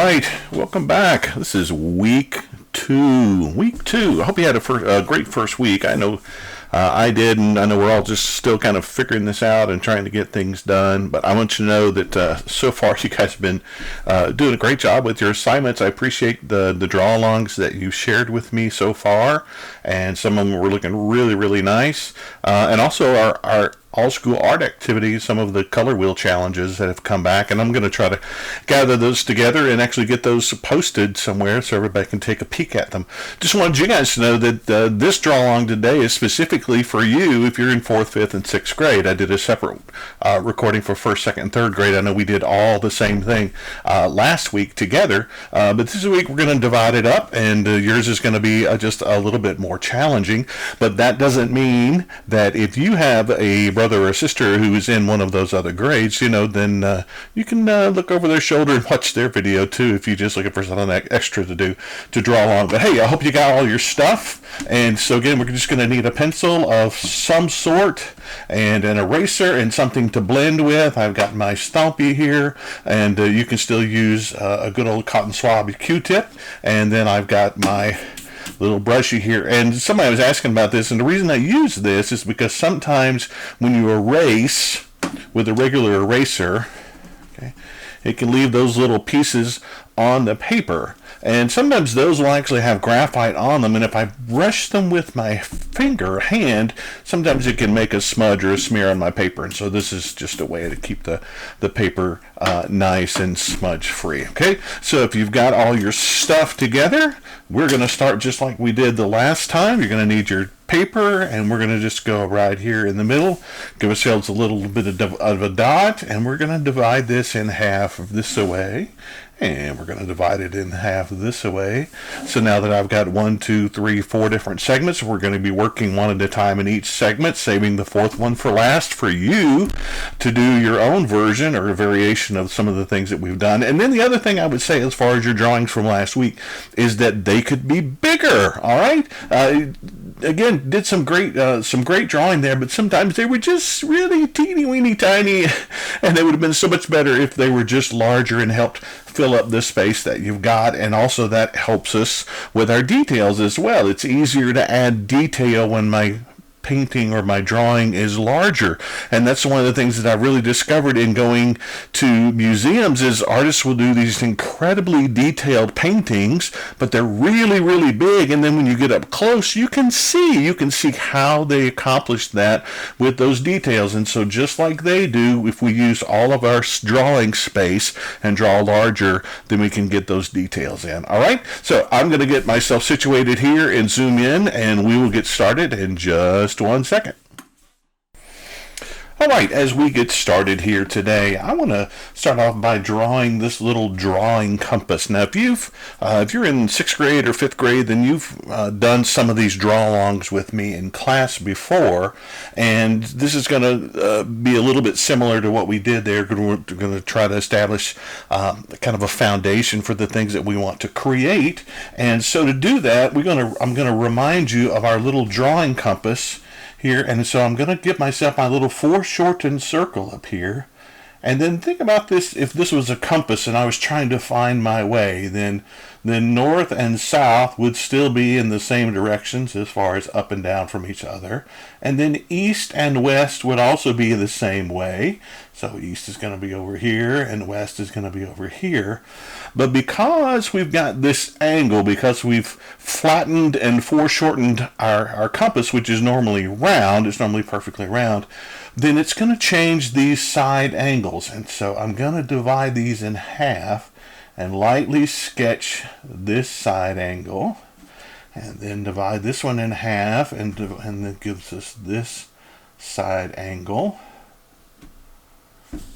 right, welcome back. This is week two. Week two. I hope you had a great first week. I know I did, and I know we're all just still kind of figuring this out and trying to get things done. But I want you to know that so far you guys have been doing a great job with your assignments. I appreciate the draw-alongs that you shared with me so far, and some of them were looking really, really nice. And also our all-school art activities, some of the color wheel challenges that have come back, and I'm going to try to gather those together and actually get those posted somewhere so everybody can take a peek at them. Just wanted you guys to know that this draw-along today is specifically for you if you're in 4th, 5th, and 6th grade. I did a separate recording for 1st, 2nd, and 3rd grade. I know we did all the same thing last week together, but this week we're going to divide it up, and yours is going to be just a little bit more challenging. But that doesn't mean that if you have a brother or sister who is in one of those other grades, then you can look over their shoulder and watch their video too if you're just looking for something extra to do to draw along. But hey, I hope you got all your stuff. And so again, we're just going to need a pencil of some sort and an eraser and something to blend with. I've got my Stompy here, and you can still use a good old cotton swab Q-tip. And then I've got my little brushy here, and somebody was asking about this, and the reason I use this is because sometimes when you erase with a regular eraser, okay, it can leave those little pieces on the paper, and sometimes those will actually have graphite on them, and if I brush them with my hand, sometimes it can make a smudge or a smear on my paper. And so this is just a way to keep the paper nice and smudge free. Okay, so if you've got all your stuff together, we're going to start just like we did the last time. You're going to need your paper, and we're going to just go right here in the middle, give ourselves a little bit of a dot, and we're going to divide this in half this away, and we're going to divide it in half this away. So now that I've got 1, 2, 3, 4 different segments, we're going to be working one at a time in each segment, saving the fourth one for last for you to do your own version or a variation of some of the things that we've done. And then the other thing I would say as far as your drawings from last week is that they could be bigger. All right, again, did some great drawing there, but sometimes they were just really teeny weeny tiny, and they would have been so much better if they were just larger and helped fill up the space that you've got. And also that helps us with our details as well. It's easier to add detail when my painting or my drawing is larger, and that's one of the things that I really discovered in going to museums is artists will do these incredibly detailed paintings, but they're really, really big, and then when you get up close, you can see how they accomplished that with those details. And so just like they do, if we use all of our drawing space and draw larger, then we can get those details in. All right, so I'm going to get myself situated here and zoom in, and we will get started in just 1 second. All right, as we get started here today, I want to start off by drawing this little drawing compass. Now, if you're in 6th grade or 5th grade, then you've done some of these draw-alongs with me in class before, and this is going to be a little bit similar to what we did there. We're going to try to establish kind of a foundation for the things that we want to create, and so to do that, I'm going to remind you of our little drawing compass here, and so I'm going to give myself my little foreshortened circle up here, and then think about this. If this was a compass and I was trying to find my way, then north and south would still be in the same directions as far as up and down from each other, and then east and west would also be the same way. So east is going to be over here and west is going to be over here. But because we've got this angle, because we've flattened and foreshortened our compass, which is normally round, it's normally perfectly round, then it's going to change these side angles. And so I'm going to divide these in half and lightly sketch this side angle, and then divide this one in half, and that gives us this side angle.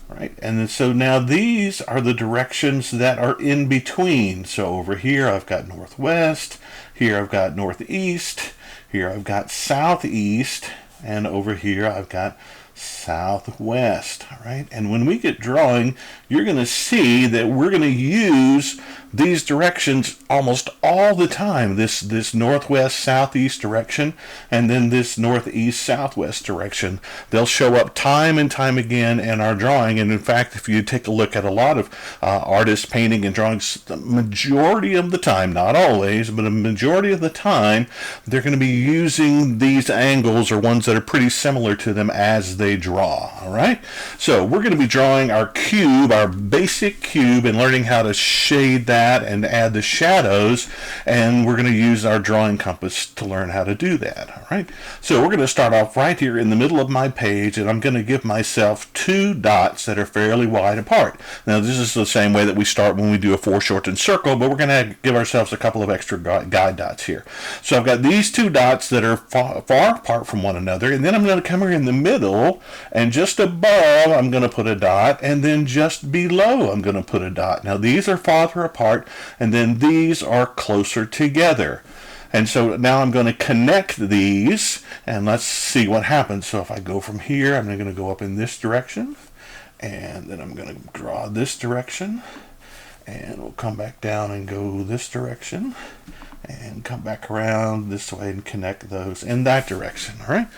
Right, and then, so now these are the directions that are in between. So over here I've got northwest, here I've got northeast, here I've got southeast, and over here I've got southwest. All right, and when we get drawing, you're going to see that we're going to use these directions almost all the time. This northwest southeast direction, and then this northeast southwest direction. They'll show up time and time again in our drawing. And in fact, if you take a look at a lot of artists painting and drawing, the majority of the time, not always, but a majority of the time, they're going to be using these angles or ones that are pretty similar to them as they draw. All right, so we're going to be drawing our cube, our basic cube, and learning how to shade that and add the shadows, and we're going to use our drawing compass to learn how to do that. All right, so we're going to start off right here in the middle of my page, and I'm going to give myself 2 dots that are fairly wide apart. Now this is the same way that we start when we do a foreshortened circle, but we're going to give ourselves a couple of extra guide dots here. So I've got these 2 dots that are far apart from one another, and then I'm going to come here in the middle, and just above I'm going to put a dot, and then just below I'm going to put a dot. Now these are farther apart, and then these are closer together. And so now I'm going to connect these, and let's see what happens. So if I go from here, I'm going to go up in this direction, and then I'm going to draw this direction, and we'll come back down and go this direction, and come back around this way and connect those in that direction. All right.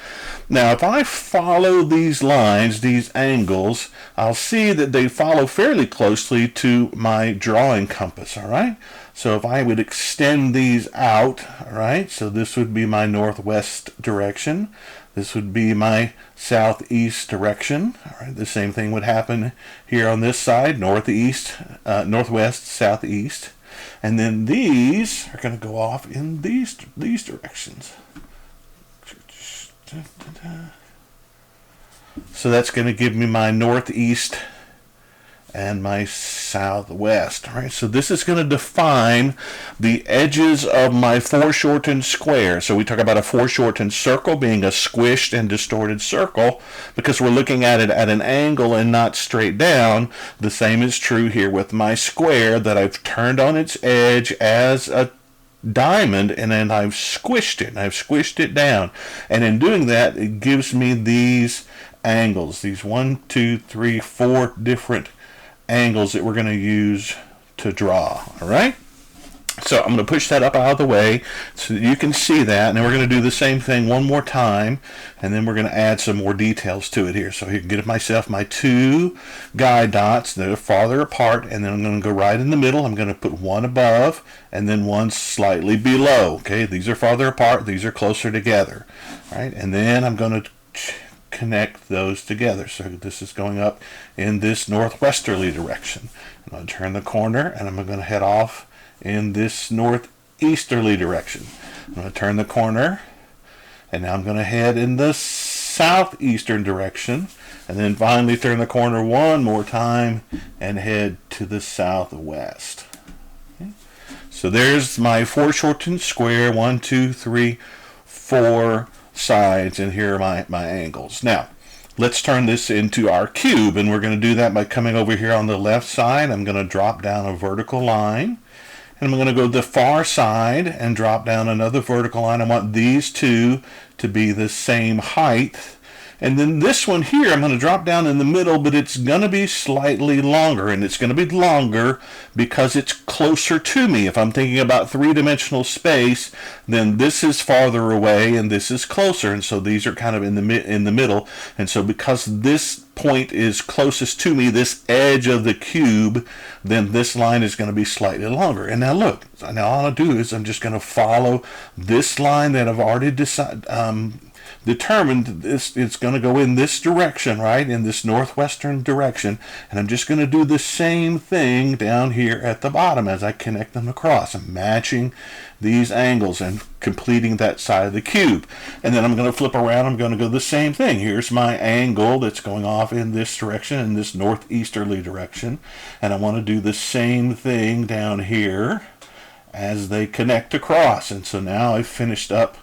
Now, if I follow these lines, these angles, I'll see that they follow fairly closely to my drawing compass. All right. So if I would extend these out, all right, so this would be my northwest direction. This would be my southeast direction. All right. The same thing would happen here on this side, northeast, northwest, southeast. And then these are going to go off in these directions. So that's going to give me my northeast and my southwest. All right, so this is going to define the edges of my foreshortened square. So we talk about a foreshortened circle being a squished and distorted circle because we're looking at it at an angle and not straight down. The same is true here with my square that I've turned on its edge as a diamond, and then I've squished it. I've squished it down, and in doing that, it gives me these angles, these 1, 2, 3, 4 different angles that we're going to use to draw. All right, so I'm going to push that up out of the way so that you can see that, and then we're going to do the same thing one more time, and then we're going to add some more details to it here. So you can get myself my 2 guide dots that are farther apart, and then I'm going to go right in the middle. I'm going to put one above and then one slightly below. Okay, these are farther apart, these are closer together. All right, and then I'm going to connect those together. So this is going up in this northwesterly direction. I'm going to turn the corner, and I'm going to head off in this northeasterly direction. I'm going to turn the corner, and now I'm going to head in the southeastern direction, and then finally turn the corner one more time and head to the southwest. Okay. So there's my foreshortened square, 1, 2, 3, 4 sides, and here are my angles. Now let's turn this into our cube, and we're going to do that by coming over here on the left side. I'm going to drop down a vertical line, and I'm going to go to the far side and drop down another vertical line. I want these 2 to be the same height. And then this one here, I'm going to drop down in the middle, but it's going to be slightly longer, and it's going to be longer because it's closer to me. If I'm thinking about 3-dimensional space, then this is farther away and this is closer, and so these are kind of in the middle. And so because this point is closest to me, this edge of the cube, then this line is going to be slightly longer. And now look, now all I do is I'm just going to follow this line that I've already determined this, it's going to go in this direction, right, in this northwestern direction, and I'm just going to do the same thing down here at the bottom as I connect them across. I'm matching these angles and completing that side of the cube, and then I'm going to flip around. I'm going to go the same thing. Here's my angle that's going off in this direction, in this northeasterly direction, and I want to do the same thing down here as they connect across. And so now I've finished up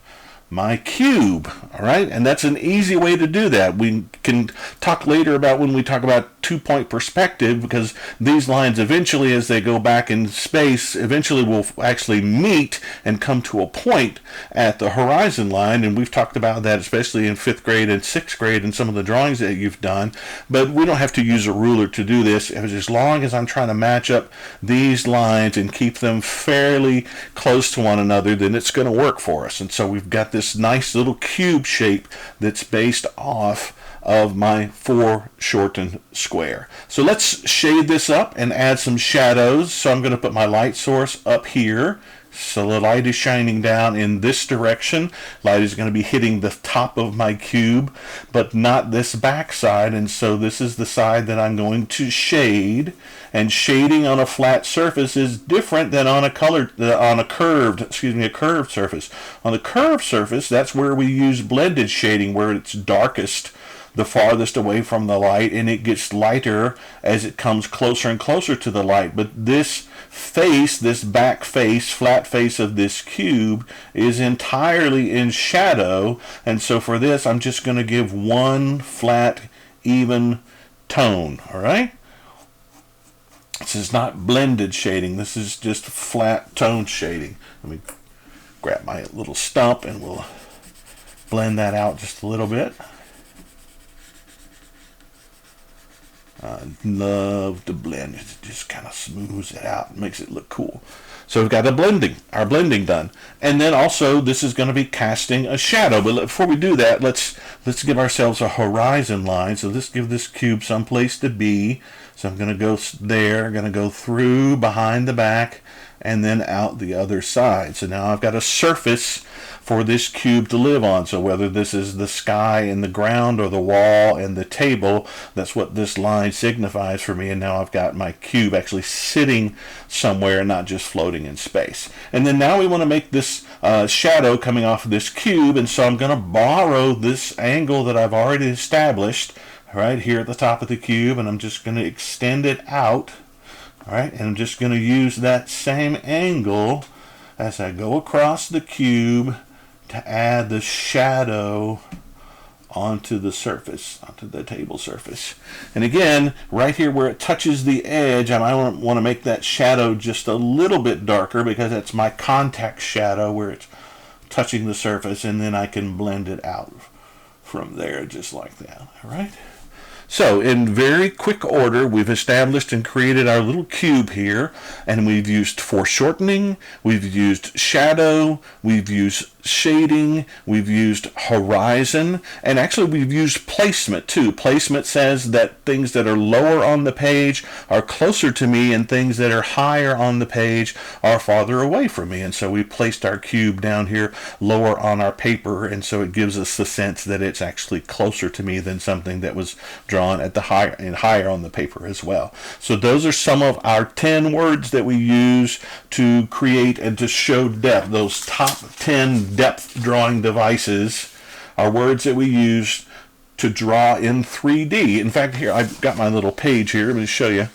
my cube. All right, and that's an easy way to do that. We can talk later about when we talk about 2-point perspective, because these lines eventually, as they go back in space, eventually will actually meet and come to a point at the horizon line. And we've talked about that, especially in 5th grade and 6th grade and some of the drawings that you've done. But we don't have to use a ruler to do this. As long as I'm trying to match up these lines and keep them fairly close to one another, then it's going to work for us. And so we've got this nice little cube shape that's based off of my foreshortened square. So let's shade this up and add some shadows. So I'm going to put my light source up here. So the light is shining down in this direction. Light is going to be hitting the top of my cube, but not this back side. And so this is the side that I'm going to shade. And shading on a flat surface is different than on a curved surface. On the curved surface, that's where we use blended shading, where it's darkest the farthest away from the light, and it gets lighter as it comes closer and closer to the light. But this face, this back face, flat face of this cube is entirely in shadow, and so for this I'm just going to give one flat, even tone. All right? This is not blended shading. This is just flat tone shading. Let me grab my little stump and we'll blend that out just a little bit. I love to blend it. It just kind of smooths it out and makes it look cool. So we've got our blending done. And then also this is going to be casting a shadow. But before we do that, let's give ourselves a horizon line. So let's give this cube some place to be. So I'm going to go there, going to go through, behind the back, and then out the other side. So now I've got a surface for this cube to live on. So whether this is the sky and the ground or the wall and the table, that's what this line signifies for me. And now I've got my cube actually sitting somewhere, not just floating in space. And then now we want to make this shadow coming off of this cube. And so I'm going to borrow this angle that I've already established right here at the top of the cube, and I'm just going to extend it out. All right, and I'm just going to use that same angle as I go across the cube to add the shadow onto the surface, onto the table surface. And again, right here where it touches the edge, I might want to make that shadow just a little bit darker because that's my contact shadow where it's touching the surface, and then I can blend it out from there just like that. All right. So in very quick order, we've established and created our little cube here, and we've used foreshortening, we've used shadow, we've used shading, we've used horizon, and actually we've used placement too. Placement says that things that are lower on the page are closer to me, and things that are higher on the page are farther away from me. And so we placed our cube down here lower on our paper, and so it gives us the sense that it's actually closer to me than something that was drawn at the higher on the paper as well. So those are some of our 10 words that we use to create and to show depth. Those top 10 depth drawing devices are words that we use to draw in 3D. In fact, here I've got my little page here. Let me show you.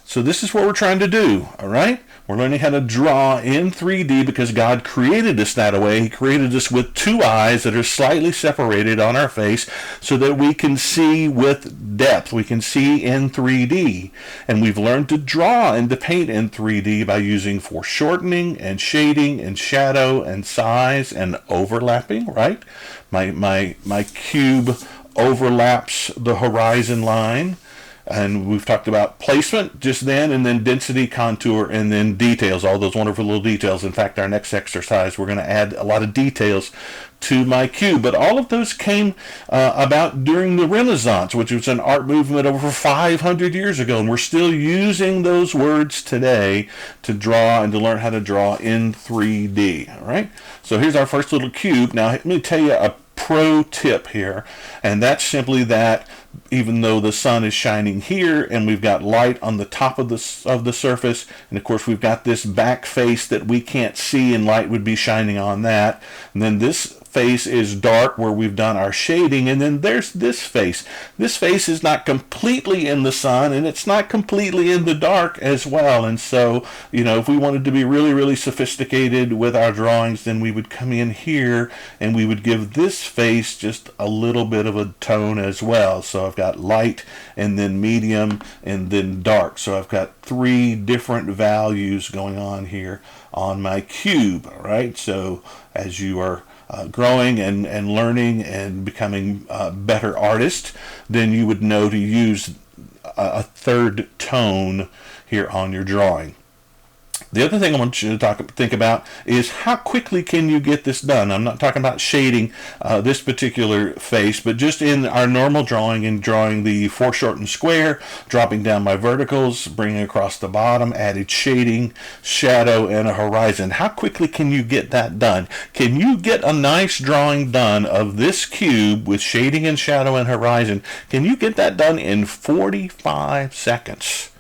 So this is what we're trying to do. All right, we're learning how to draw in 3D because God created us that way. He created us with two eyes that are slightly separated on our face so that we can see with depth. We can see in 3D. And we've learned to draw and to paint in 3D by using foreshortening and shading and shadow and size and overlapping, right? My cube overlaps the horizon line. And we've talked about placement just then, and then density, contour, and then details, all those wonderful little details. In fact, our next exercise, we're going to add a lot of details to my cube. But all of those came about during the Renaissance, which was an art movement over 500 years ago. And we're still using those words today to draw and to learn how to draw in 3D. All right? So here's our first little cube. Now, let me tell you a pro tip here, and that's simply that even though the sun is shining here and we've got light on the top of the surface, and of course we've got this back face that we can't see and light would be shining on that, and then this face is dark where we've done our shading, and then there's this face. This face is not completely in the sun, and it's not completely in the dark as well. And so, if we wanted to be really, really sophisticated with our drawings, then we would come in here and we would give this face just a little bit of a tone as well. So I've got light and then medium and then dark. So I've got 3 different values going on here on my cube. All right, so as you are growing and learning and becoming a better artist, then you would know to use a 3rd tone here on your drawing. The other thing I want you to think about is how quickly can you get this done. I'm not talking about shading this particular face, but just in our normal drawing and drawing the foreshortened square, dropping down my verticals, bringing across the bottom, added shading, shadow, and a horizon. How quickly can you get that done? Can you get a nice drawing done of this cube with shading and shadow and horizon? Can you get that done in 45 seconds?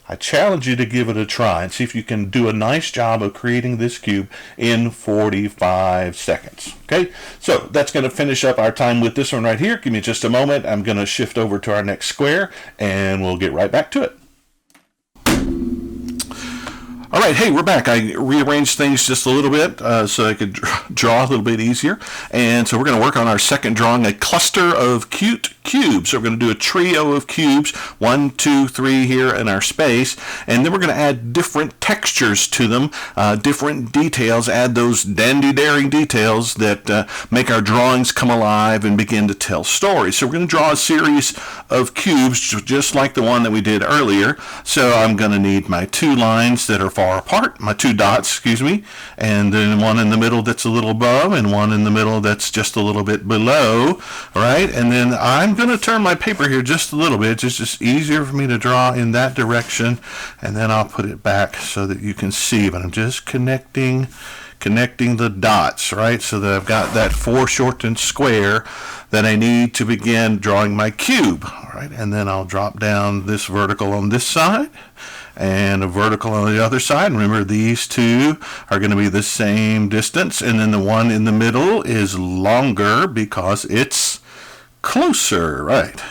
I challenge you to give it a try and see if you can do a nice job of creating this cube in 45 seconds. Okay, so that's going to finish up our time with this one right here. Give me just a moment. I'm going to shift over to our next square, and we'll get right back to it. All right, hey, we're back. I rearranged things just a little bit so I could draw a little bit easier. And so we're going to work on our second drawing, a cluster of cute cubes. So we're going to do a trio of cubes, 1, 2, 3 here in our space. And then we're going to add different textures to them, different details, add those dandy-daring details that make our drawings come alive and begin to tell stories. So we're going to draw a series of cubes just like the one that we did earlier. So I'm going to need my 2 lines that are far apart, my 2 dots, excuse me, and then one in the middle that's a little above and one in the middle that's just a little bit below. All right, and then I'm going to turn my paper here just a little bit. It's just easier for me to draw in that direction, and then I'll put it back so that you can see, but I'm just connecting the dots, right, so that I've got that foreshortened square that I need to begin drawing my cube. All right, and then I'll drop down this vertical on this side and a vertical on the other side. Remember, these 2 are going to be the same distance, and then the one in the middle is longer because it's closer, right?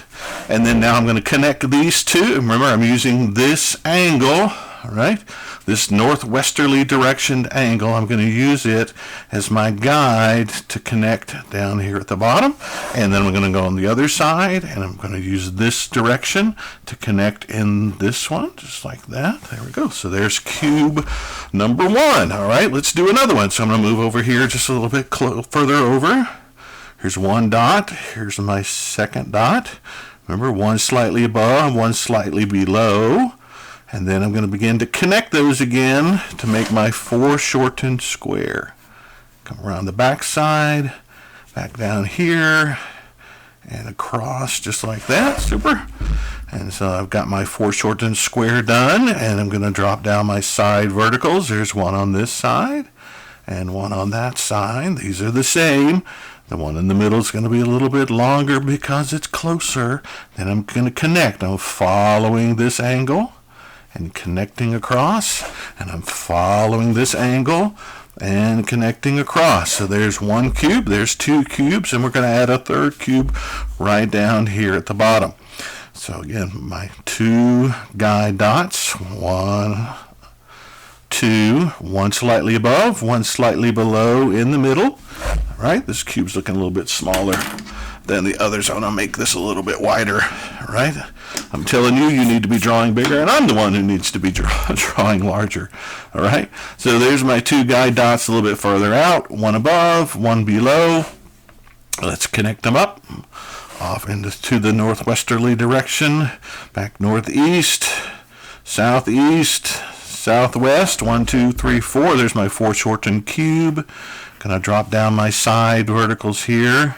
And then now I'm going to connect these 2. Remember, I'm using this angle, right? This northwesterly direction angle. I'm going to use it as my guide to connect down here at the bottom. And then I'm going to go on the other side, and I'm going to use this direction to connect in this one, just like that. There we go. So there's cube number 1. All right, let's do another one. So I'm going to move over here just a little bit further over. Here's 1 dot. Here's my 2nd dot. Remember, 1 slightly above, 1 slightly below. And then I'm going to begin to connect those again to make my foreshortened square. Come around the back side, back down here, and across just like that. Super. And so I've got my foreshortened square done, and I'm going to drop down my side verticals. There's one on this side and one on that side. These are the same. The one in the middle is going to be a little bit longer because it's closer. Then I'm going to connect. I'm following this angle and connecting across, and I'm following this angle and connecting across. So there's 1 cube, there's 2 cubes, and we're going to add a 3rd cube right down here at the bottom. So again, my 2 guide dots, 1, 2, 1 slightly above, 1 slightly below in the middle. All right, this cube's looking a little bit smaller than the others. I'm going to make this a little bit wider, right? I'm telling you, you need to be drawing bigger, and I'm the one who needs to be drawing larger. All right, so there's my 2 guide dots a little bit further out, 1 above, 1 below. Let's connect them up off into the northwesterly direction, back northeast, southeast, southwest, 1, 2, 3, 4. There's my foreshortened cube. Gonna drop down my side verticals here,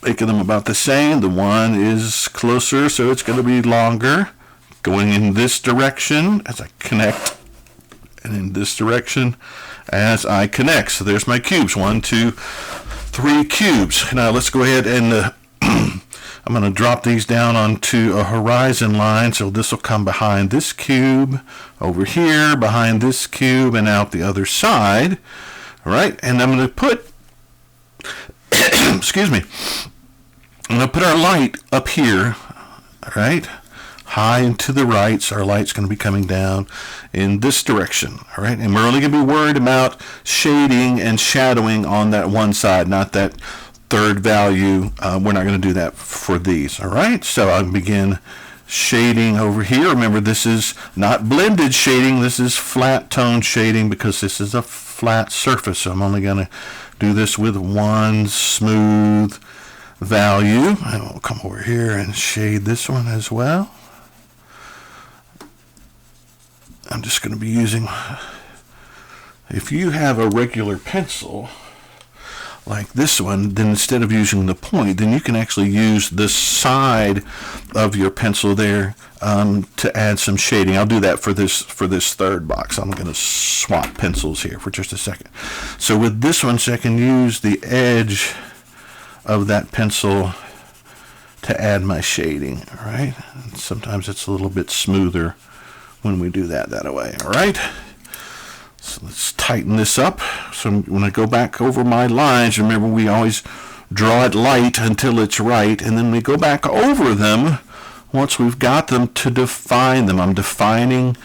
making them about the same. The one is closer, so it's going to be longer. Going in this direction as I connect, and in this direction as I connect. So there's my cubes, 1, 2, 3 cubes. Now let's go ahead and I'm going to drop these down onto a horizon line. So this will come behind this cube, over here, behind this cube, and out the other side. All right, and I'm going to put Excuse me. I'm going to put our light up here, all right? High and to the right, so our light's going to be coming down in this direction, all right? And we're only going to be worried about shading and shadowing on that one side, not that third value. We're not going to do that for these, all right? So I'll begin shading over here. Remember, this is not blended shading. This is flat tone shading because this is a flat surface. So I'm only going to do this with one smooth value. And we'll come over here and shade this one as well. I'm just going to be using, if you have a regular pencil like this one, then instead of using the point, then you can actually use the side of your pencil there to add some shading. I'll do that for this third box. I'm going to swap pencils here for just a second. So with this one, so I can use the edge of that pencil to add my shading. All right. And sometimes it's a little bit smoother when we do that way. All right. So let's tighten this up. So when I go back over my lines, remember we always draw it light until it's right, and then we go back over them once we've got them to define them. I'm defining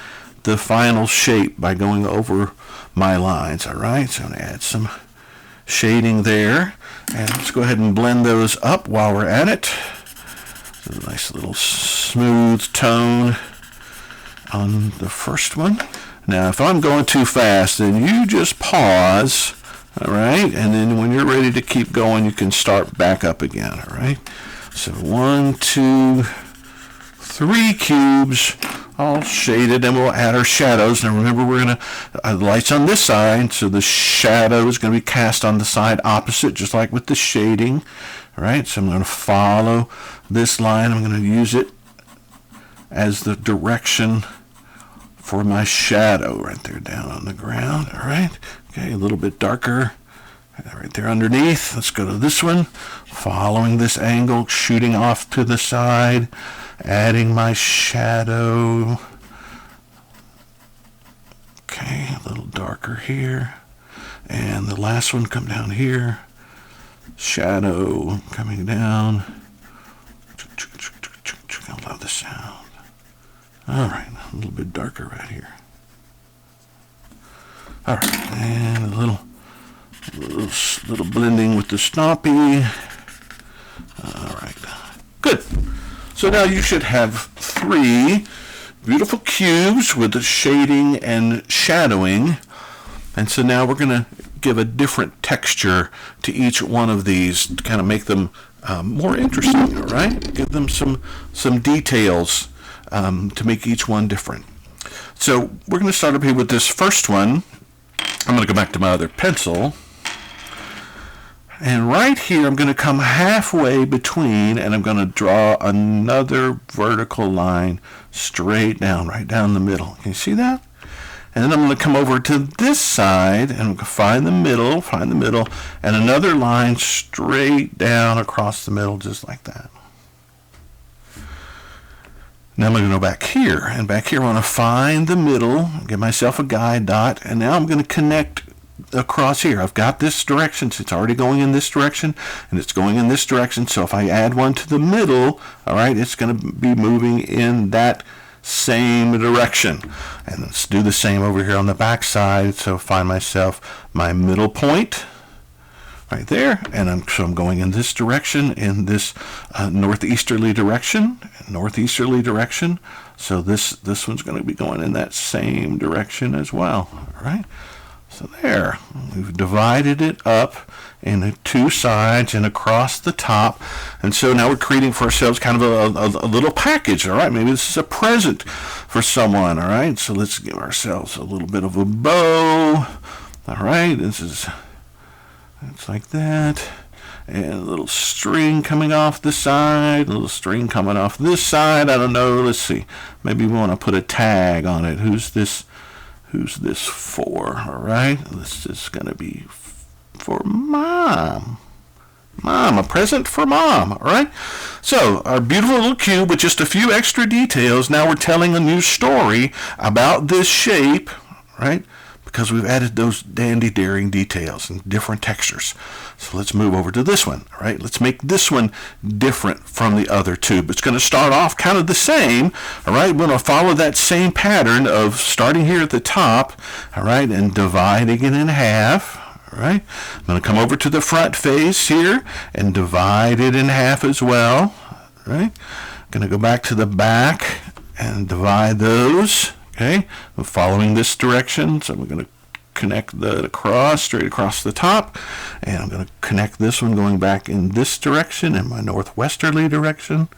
the final shape by going over my lines, all right? So I'm going to add some shading there, and let's go ahead and blend those up while we're at it. So a nice little smooth tone on the first one. Now, if I'm going too fast, then you just pause, all right? And then when you're ready to keep going, you can start back up again, all right? So 1, 2, 3 cubes, all shaded, and we'll add our shadows. Now, remember, we're going to, the light's on this side, so the shadow is going to be cast on the side opposite, just like with the shading, all right? So I'm going to follow this line. I'm going to use it as the direction for my shadow right there down on the ground. All right. Okay, a little bit darker right there underneath. Let's go to this one. Following this angle, shooting off to the side, adding my shadow. Okay, a little darker here. And the last one, come down here. Shadow coming down. I love the sound. All right, a little bit darker right here. All right, and a little blending with the Stompy. All right, good. So now you should have 3 beautiful cubes with the shading and shadowing. And so now we're going to give a different texture to each one of these to kind of make them more interesting, all right? Give them some details to make each one different. So we're going to start up here with this first one. I'm going to go back to my other pencil. And right here, I'm going to come halfway between, and I'm going to draw another vertical line straight down, right down the middle. Can you see that? And then I'm going to come over to this side and find the middle, and another line straight down across the middle, just like that. Now I'm going to go back here, and back here I want to find the middle, give myself a guide dot, and now I'm going to connect across here. I've got this direction, so it's already going in this direction, and it's going in this direction, so if I add one to the middle, all right, it's going to be moving in that same direction. And let's do the same over here on the back side, so find myself my middle point, right there, and I'm going in this direction, in this northeasterly direction. So this one's going to be going in that same direction as well. All right. So there, we've divided it up into 2 sides and across the top, and so now we're creating for ourselves kind of a little package. All right, maybe this is a present for someone. All right, so let's give ourselves a little bit of a bow. All right, it's like that, and a little string coming off the side, a little string coming off this side. I don't know. Let's see. Maybe we want to put a tag on it. Who's this for? All right, this is going to be for Mom. A present for Mom. All right, so our beautiful little cube with just a few extra details. Now we're telling a new story about this shape, right? because we've added those dandy daring details and different textures. So let's move over to this one. All right, let's make this one different from the other two. But it's going to start off kind of the same. All right, we're going to follow that same pattern of starting here at the top, all right, and dividing it in half. All right, I'm going to come over to the front face here and divide it in half as well. All right, I'm going to go back to the back and divide those. Okay, I'm following this direction, so I'm going to connect the cross straight across the top, and I'm going to connect this one going back in this direction, in my northwesterly direction.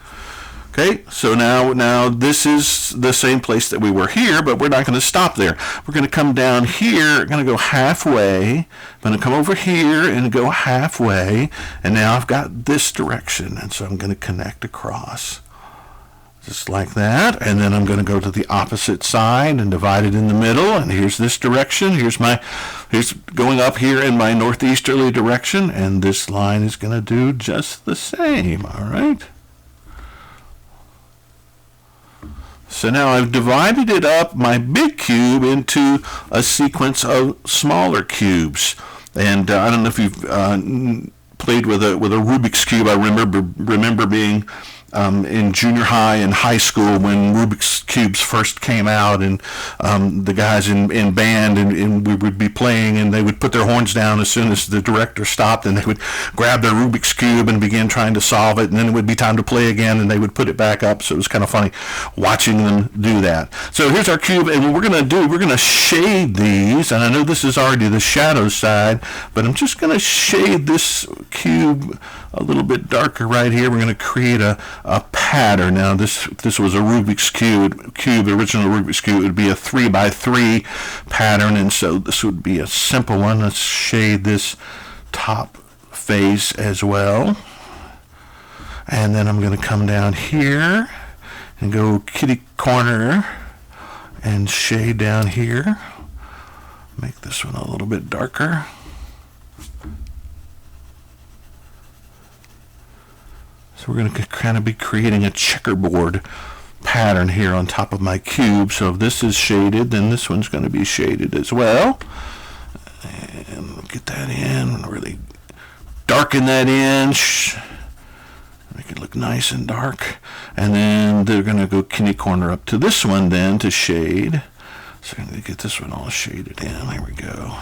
Okay, so now this is the same place that we were here, but we're not going to stop there. We're going to come down here, going to go halfway. I'm going to come over here and go halfway, and now I've got this direction, and so I'm going to connect across. Just like that, and then I'm going to go to the opposite side and divide it in the middle, and here's this direction. Here's going up here in my northeasterly direction, and this line is going to do just the same. All right. So now I've divided it up, my big cube, into a sequence of smaller cubes, and I don't know if you've played with a Rubik's cube. I remember being in junior high and high school when Rubik's cubes first came out, and the guys in band and we would be playing, and they would put their horns down as soon as the director stopped, and they would grab their Rubik's cube and begin trying to solve it, and then it would be time to play again, and they would put it back up. So it was kind of funny watching them do that. So here's our cube, and what we're going to shade these, and I know this is already the shadow side, but I'm just going to shade this cube a little bit darker right here. We're going to create a pattern. Now this was a Rubik's cube, the original Rubik's cube. It would be a 3x3 pattern, and so this would be a simple one. Let's shade this top face as well, and then I'm going to come down here and go kitty corner and shade down here. Make this one a little bit darker. So we're going to kind of be creating a checkerboard pattern here on top of my cube. So if this is shaded, then this one's going to be shaded as well. And get that in, really darken that in, make it look nice and dark. And then they're going to go kitty corner up to this one then to shade. So I'm going to get this one all shaded in. There we go.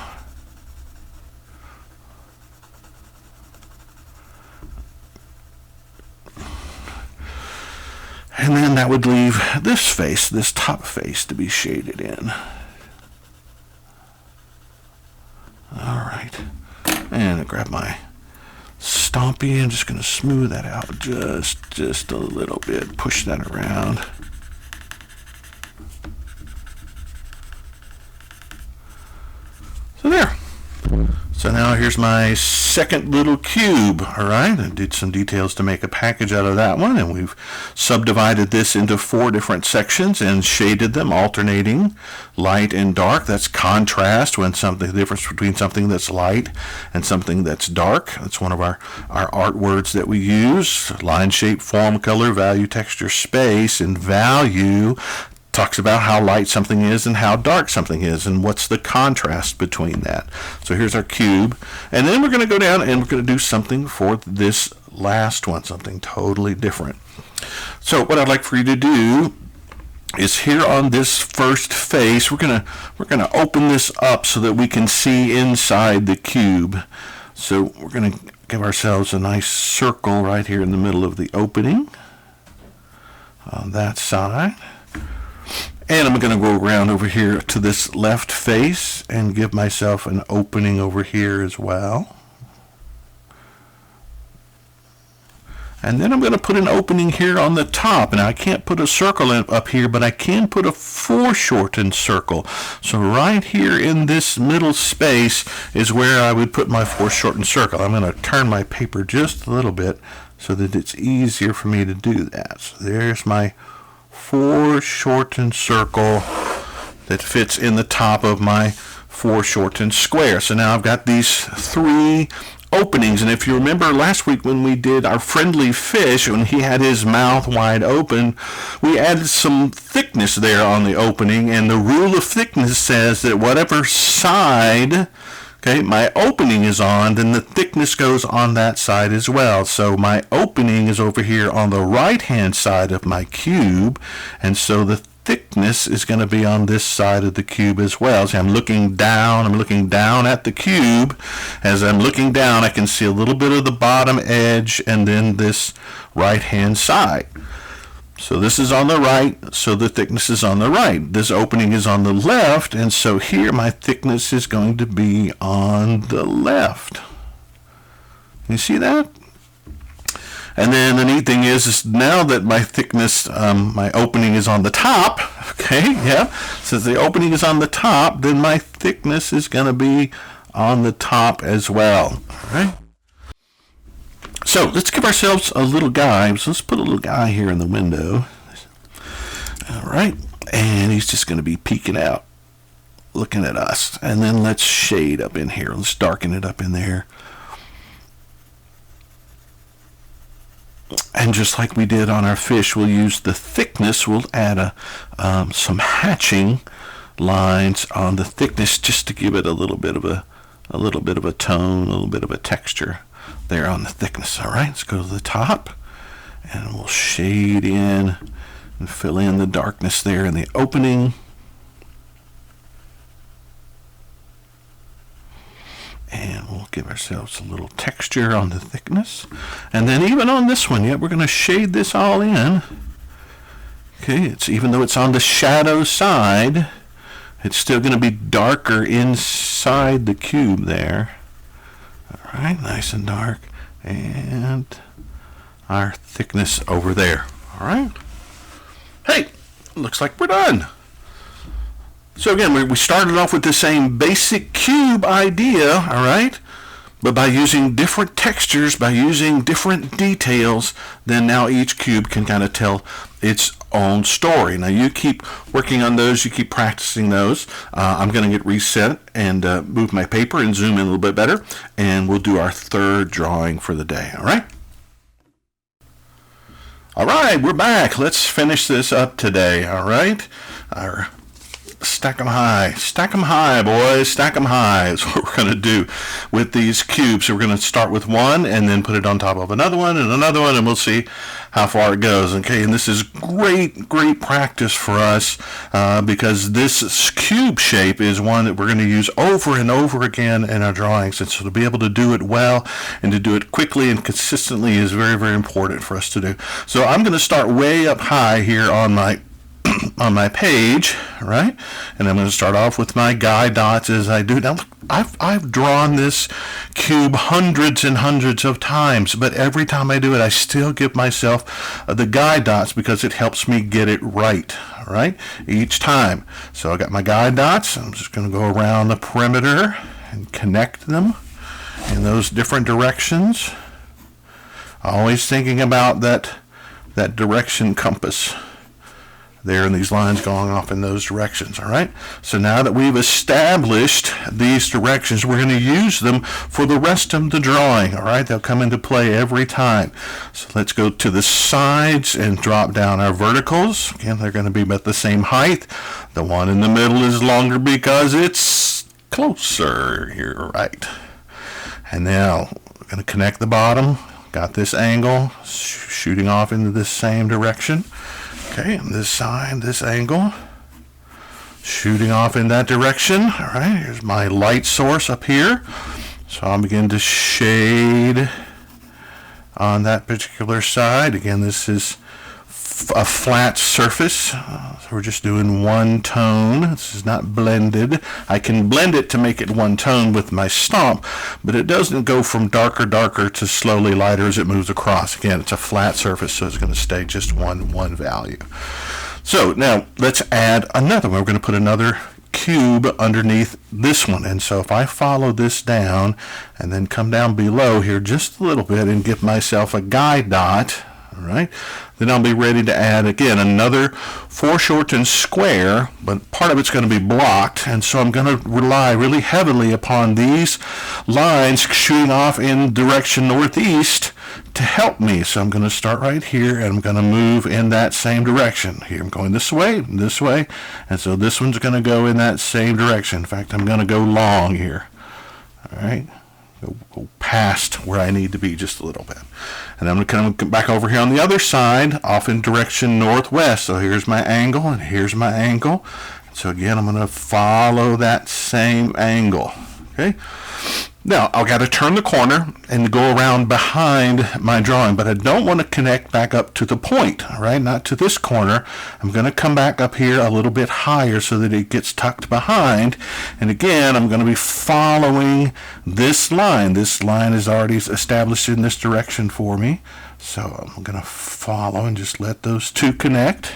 And then that would leave this face, this top face, to be shaded in. All right. And I grab my Stompy. I'm just going to smooth that out just a little bit. Push that around. So there. So now here's my second little cube. All right, I did some details to make a package out of that one, and we've subdivided this into 4 different sections and shaded them, alternating light and dark. That's contrast, when the difference between something that's light and something that's dark. That's one of our art words that we use. Line, shape, form, color, value, texture, space, and value talks about how light something is and how dark something is and what's the contrast between that. So here's our cube, and then we're going to go down and we're going to do something for this last one, something totally different. So what I'd like for you to do is here on this first face, we're gonna open this up so that we can see inside the cube. So we're going to give ourselves a nice circle right here in the middle of the opening on that side. And I'm going to go around over here to this left face and give myself an opening over here as well. And then I'm going to put an opening here on the top. Now I can't put a circle up here, but I can put a foreshortened circle. So right here in this middle space is where I would put my foreshortened circle. I'm going to turn my paper just a little bit so that it's easier for me to do that. So there's my foreshortened circle that fits in the top of my foreshortened square. So now I've got these 3 openings, and if you remember last week when we did our friendly fish, when he had his mouth wide open, we added some thickness there on the opening, and the rule of thickness says that whatever side, okay, my opening is on, then the thickness goes on that side as well. So my opening is over here on the right hand side of my cube, and so the thickness is going to be on this side of the cube as well. So I'm looking down at the cube. As I'm looking down, I can see a little bit of the bottom edge and then this right hand side. So this is on the right, so the thickness is on the right. This opening is on the left, and so here my thickness is going to be on the left. You see that? And then the neat thing is now that my thickness, my opening is on the top, okay, yeah, since the opening is on the top, then my thickness is going to be on the top as well, all right? So let's give ourselves a little guy. So let's put a little guy here in the window, all right, and he's just going to be peeking out, looking at us. And then let's shade up in here. Let's darken it up in there. And just like we did on our fish, we'll use the thickness. We'll add some hatching lines on the thickness just to give it a little bit of a tone, a little bit of a texture there on the thickness. All right, let's go to the top, and we'll shade in and fill in the darkness there in the opening. And we'll give ourselves a little texture on the thickness. And then even on this one, we're going to shade this all in. Okay, even though it's on the shadow side, it's still going to be darker inside the cube there. All right, nice and dark. And our thickness over there. All right. Hey, looks like we're done. So again, we started off with the same basic cube idea, all right? But by using different textures, by using different details, then now each cube can kind of tell its own story. Now you keep working on those, you keep practicing those. I'm going to get reset and move my paper and zoom in a little bit better, and we'll do our 3rd drawing for the day, all right? All right, we're back. Let's finish this up today, all right? Stack them high, boys, stack them high is what we're going to do with these cubes. So we're going to start with one and then put it on top of another one, and we'll see how far it goes. Okay, and this is great practice for us because this cube shape is one that we're going to use over and over again in our drawings, and so to be able to do it well and to do it quickly and consistently is very important for us to do. So I'm going to start way up high here on my page, right? And I'm going to start off with my guide dots as I do. Now, I've drawn this cube hundreds and hundreds of times, but every time I do it, I still give myself the guide dots because it helps me get it right, all right? Each time. So I got my guide dots. I'm just going to go around the perimeter and connect them in those different directions. Always thinking about that direction compass there and these lines going off in those directions, all right? So now that we've established these directions, we're going to use them for the rest of the drawing, all right? They'll come into play every time. So let's go to the sides and drop down our verticals. Again, they're going to be about the same height. The one in the middle is longer because it's closer here, right? And now we're going to connect the bottom. Got this angle shooting off into this same direction. Okay, and this side, this angle, shooting off in that direction. All right, here's my light source up here. So I'll begin to shade on that particular side. Again, this is a flat surface. So we're just doing one tone. This is not blended. I can blend it to make it one tone with my stomp, but it doesn't go from darker to slowly lighter as it moves across. Again, it's a flat surface, so it's going to stay just one value. So now let's add another one. We're going to put another cube underneath this one, and so if I follow this down and then come down below here just a little bit and give myself a guide dot, All right, then I'll be ready to add again another foreshortened square, but part of it's going to be blocked, and so I'm going to rely really heavily upon these lines shooting off in direction northeast to help me. So I'm going to start right here, and I'm going to move in that same direction. Here I'm going this way, and so this one's going to go in that same direction. In fact, I'm going to go long here. All right. Go past where I need to be just a little bit. And I'm going to come back over here on the other side, off in direction northwest. So here's my angle, and here's my angle. So again, I'm going to follow that same angle. Okay. Now, I've got to turn the corner and go around behind my drawing, but I don't want to connect back up to the point, all right? Not to this corner. I'm going to come back up here a little bit higher so that it gets tucked behind. And again, I'm going to be following this line. This line is already established in this direction for me. So I'm going to follow and just let those two connect.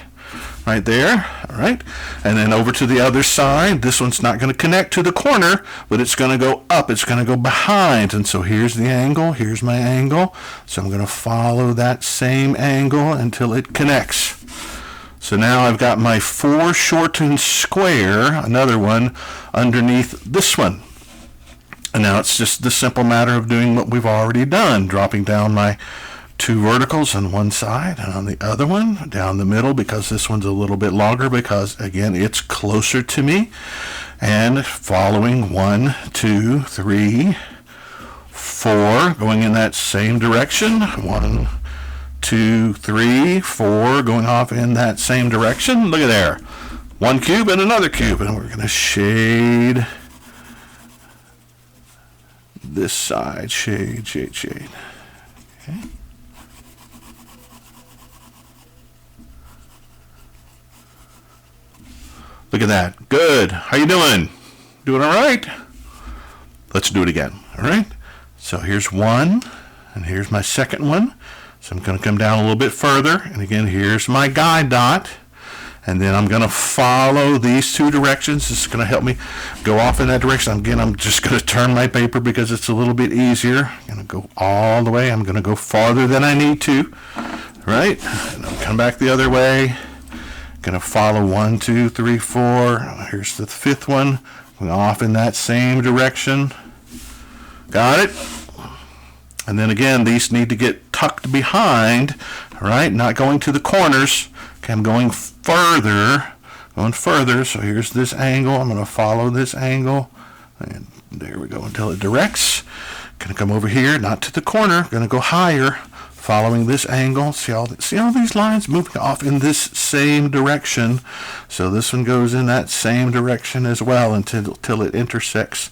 Right there, all right, and then over to the other side. This one's not going to connect to the corner, but it's going to go up, it's going to go behind, and so here's the angle, here's my angle, so I'm going to follow that same angle until it connects. So now I've got my foreshortened square, another one, underneath this one. And now it's just the simple matter of doing what we've already done, dropping down my two verticals on one side and on the other one down the middle, because this one's a little bit longer because again it's closer to me, and following 1, 2, 3, 4 going in that same direction. 1, 2, 3, 4 going off in that same direction. Look at there, one cube and another cube, and we're going to shade this side, shade. Okay. Look at that. Good. How you doing? Doing all right? Let's do it again. All right? So here's one, and here's my second one. So I'm going to come down a little bit further, and again, here's my guide dot. And then I'm going to follow these two directions. This is going to help me go off in that direction. Again, I'm just going to turn my paper because it's a little bit easier. I'm going to go all the way. I'm going to go farther than I need to. Right? And I'll come back the other way. Going to follow 1, 2, 3, 4. Here's the fifth one. Going off in that same direction. Got it? And then again, these need to get tucked behind. All right? Not going to the corners. Okay, I'm going further. So here's this angle. I'm going to follow this angle. And there we go until it directs. Going to come over here, not to the corner. Going to go higher. Following this angle, see all these lines moving off in this same direction. So this one goes in that same direction as well until it intersects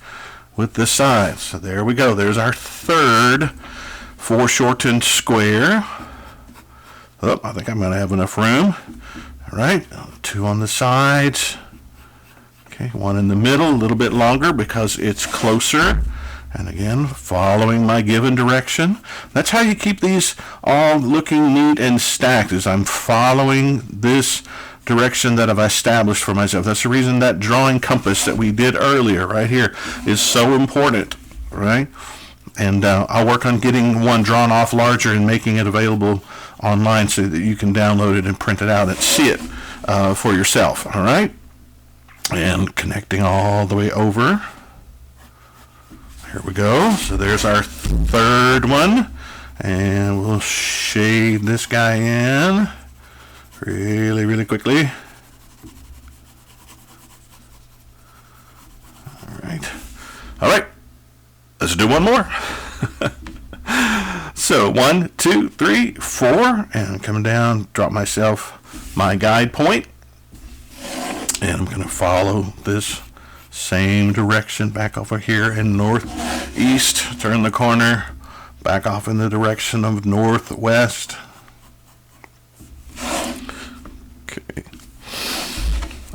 with this side. So there we go. There's our third foreshortened square. Oh, I think I'm going to have enough room. All right, 2 on the sides. Okay, 1 in the middle, a little bit longer because it's closer. And again, following my given direction. That's how you keep these all looking neat and stacked, is I'm following this direction that I've established for myself. That's the reason that drawing compass that we did earlier right here is so important, right? And I'll work on getting one drawn off larger and making it available online so that you can download it and print it out and see it for yourself, all right? And connecting all the way over. Here we go. So there's our third one. And we'll shade this guy in really quickly. All right. Let's do one more. So 1, 2, 3, 4. And I'm coming down, drop myself my guide point. And I'm going to follow this same direction back over here in northeast. Turn the corner, back off in the direction of northwest. Okay.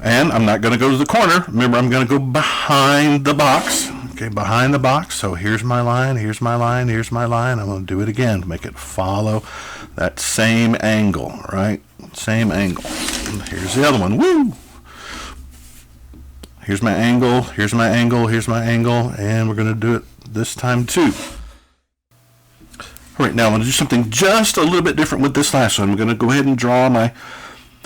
And I'm not going to go to the corner. Remember, I'm going to go behind the box. Okay, behind the box. So here's my line, here's my line, here's my line. I'm going to do it again to make it follow that same angle, right? Same angle. And here's the other one. Woo! Here's my angle, here's my angle, here's my angle, and we're going to do it this time too. All All right, now I'm going to do something just a little bit different with this last one. I'm going to go ahead and draw my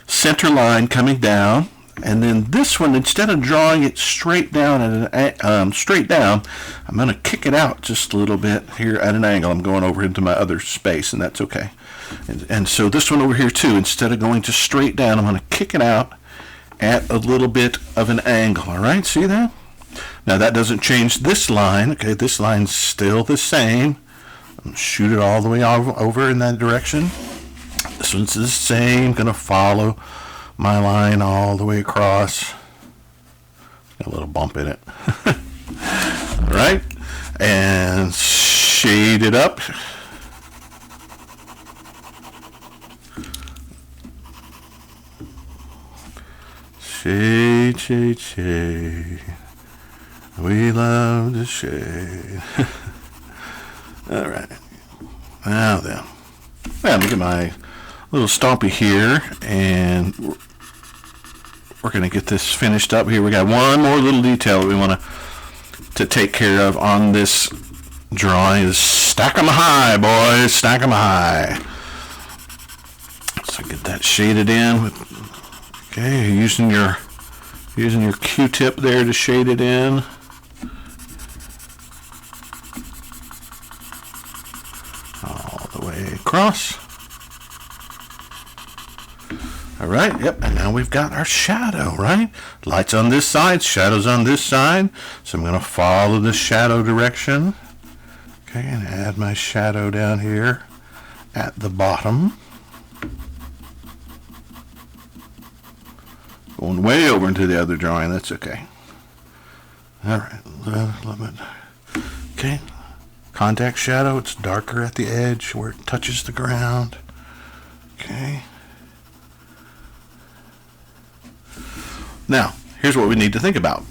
center line coming down. And then this one, instead of drawing it straight down at I'm going to kick it out just a little bit here at an angle. I'm going over into my other space, and that's okay. And so this one over here too, instead of going just straight down, I'm going to kick it out at a little bit of an angle. All right, see that? Now that doesn't change this line. Okay, this line's still the same. I'm going to shoot it all the way over in that direction. This one's the same. Going to follow my line all the way across. Got a little bump in it. All right, and shade it up. Shade, shade, shade. We love the shade. All right. Now then. Well, look at my little stompy here, and we're going to get this finished up here. We got one more little detail that we want to take care of on this drawing. Is stack 'em high, boys. Stack 'em high. So get that shaded in. Okay, using your Q-tip there to shade it in. All the way across. All right, yep, and now we've got our shadow, right? Lights on this side, shadows on this side. So I'm going to follow the shadow direction. Okay, and add my shadow down here at the bottom. Going way over into the other drawing, that's okay. All right, a little bit. Okay, contact shadow, it's darker at the edge where it touches the ground. Okay. Now, here's what we need to think about.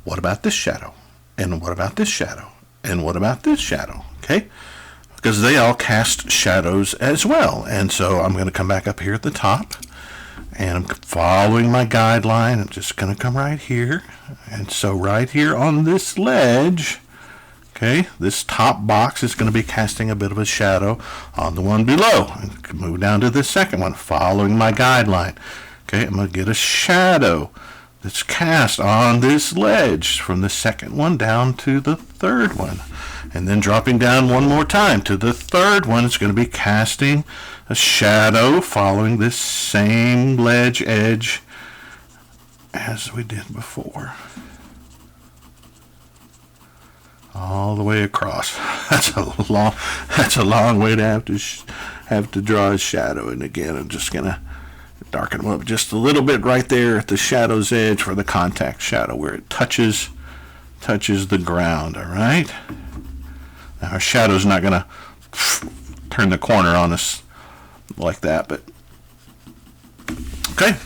What about this shadow? And what about this shadow? And what about this shadow? Okay? Because they all cast shadows as well. And so I'm going to come back up here at the top. And I'm following my guideline. I'm just going to come right here. And so right here on this ledge, okay, this top box is going to be casting a bit of a shadow on the one below. And move down to the second one, following my guideline. Okay, I'm going to get a shadow that's cast on this ledge from the second one down to the third one. And then dropping down one more time to the third one, it's going to be casting a shadow following this same ledge edge as we did before. All the way across. That's a long way to have to draw a shadow. And again, I'm just going to darken them up just a little bit right there at the shadow's edge for the contact shadow where it touches the ground. All right. Now our shadow's not going to turn the corner on us like that, but okay.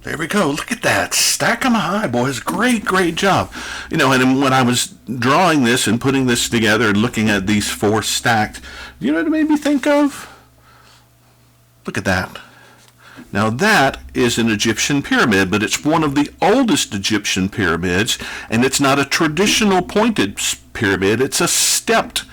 There we go. Look at that. Stack 'em high, boys. Great, great job. You know, and when I was drawing this and putting this together and looking at these four stacked, you know what it made me think of? Look at that. Now that is an Egyptian pyramid, but it's one of the oldest Egyptian pyramids, and it's not a traditional pointed pyramid, it's a stepped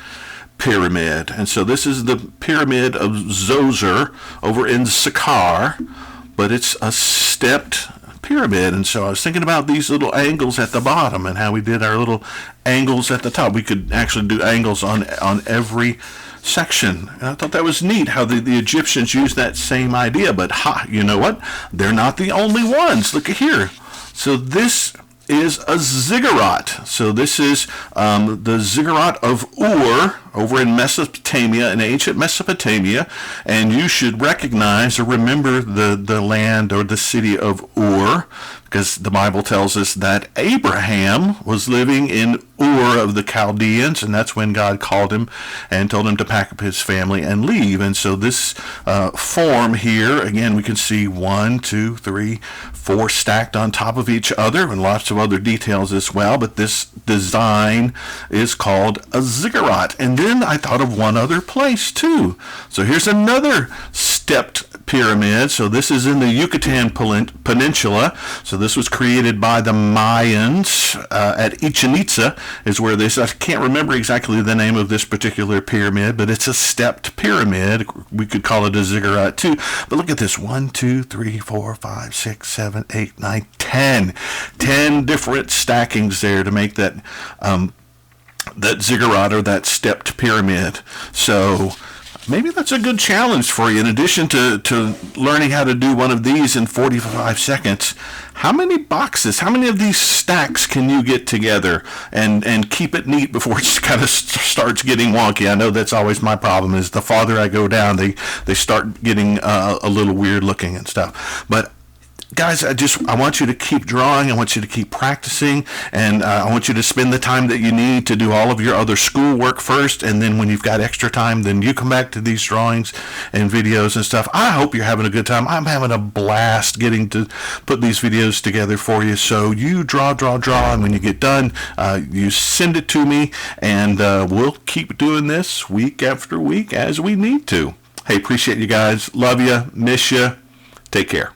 pyramid. And so this is the pyramid of Zoser over in Saqqara, but it's a stepped pyramid. And so I was thinking about these little angles at the bottom and how we did our little angles at the top. We could actually do angles on every section. And I thought that was neat how the Egyptians used that same idea. But you know what? They're not the only ones. Look at here. So this is a ziggurat. So this is the ziggurat of Ur over in Mesopotamia, in ancient Mesopotamia. And you should recognize or remember the land or the city of Ur, because the Bible tells us that Abraham was living in Ur of the Chaldeans, and that's when God called him and told him to pack up his family and leave. And so this form here, again, we can see 1, 2, 3, 4 stacked on top of each other, and lots of other details as well, but this design is called a ziggurat. And then I thought of one other place too. So here's another stepped pyramid. So this is in the Yucatan Peninsula. So this was created by the Mayans at Chichen Itza is where this, I can't remember exactly the name of this particular pyramid, but it's a stepped pyramid. We could call it a ziggurat too. But look at this, 1, 2, 3, 4, 5, 6, 7, 8, 9, 10. 10 different stackings there to make that that ziggurat or that stepped pyramid. So maybe that's a good challenge for you. In addition to learning how to do one of these in 45 seconds, how many boxes, how many of these stacks can you get together and keep it neat before it kind of starts getting wonky? I know that's always my problem, is the farther I go down, they start getting a little weird looking and stuff. But guys, I want you to keep drawing. I want you to keep practicing, and I want you to spend the time that you need to do all of your other schoolwork first, and then when you've got extra time, then you come back to these drawings and videos and stuff. I hope you're having a good time. I'm having a blast getting to put these videos together for you. So you draw, and when you get done, you send it to me, and we'll keep doing this week after week as we need to. Hey, appreciate you guys. Love you. Miss you. Take care.